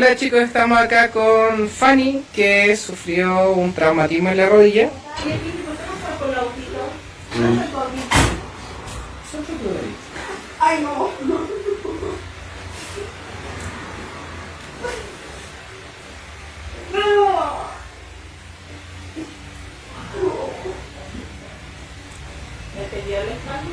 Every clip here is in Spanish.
Hola chicos, estamos acá con Fanny, que sufrió un traumatismo en la rodilla. Ay, no. No. ¿Me pidió la espalda?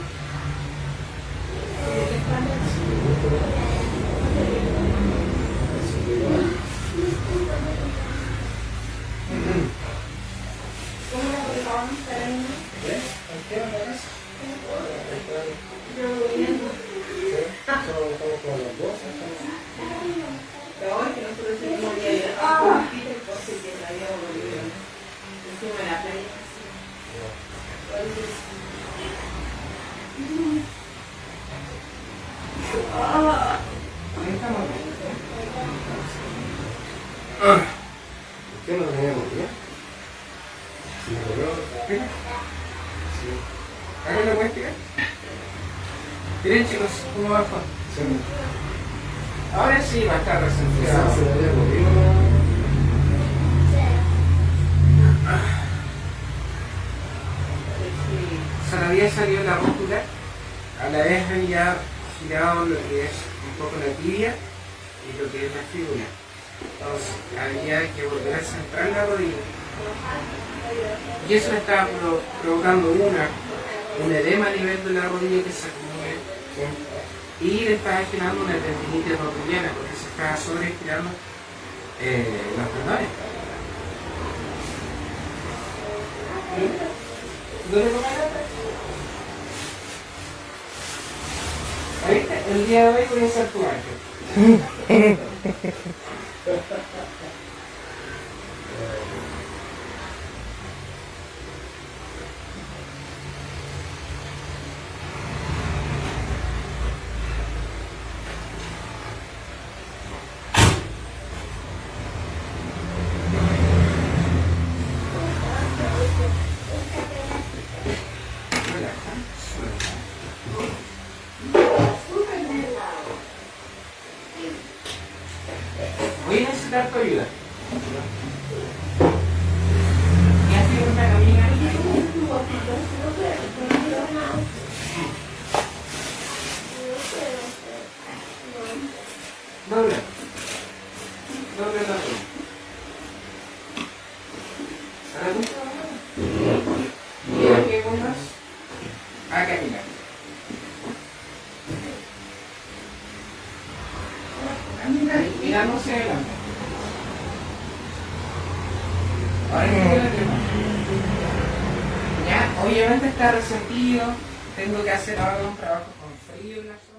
¿Qué no teníamos ya? Sí, pero... Sí. ¿Acá lo puedes explicar? Miren chicos, ¿cómo va Juan? Sí. Ahora sí va a estar resentido. Se le había ocurrido. Se le había salido la rótula, a la vez había girado lo que es un poco la tibia y lo que es la fíbula. Entonces había que volver a centrar la rodilla. Y eso le estaba provocando un edema a nivel de la rodilla que se acumula. Y le estaba generando una tendinitis rotuliana porque se estaba sobreestirando los tendones. ¿Dónde tomaste? ¿Viste? El día de hoy voy a ser tu ángel. Voy a necesitar tu ayuda. ¿Y así una camina? Doble. Doble. ¿Ahora tú? Y aquí vamos a caminar. Miramos hacia adelante. Ahora que tiene la tema. Ya, obviamente está resentido. Tengo que hacer ahora un trabajo con frío en la zona.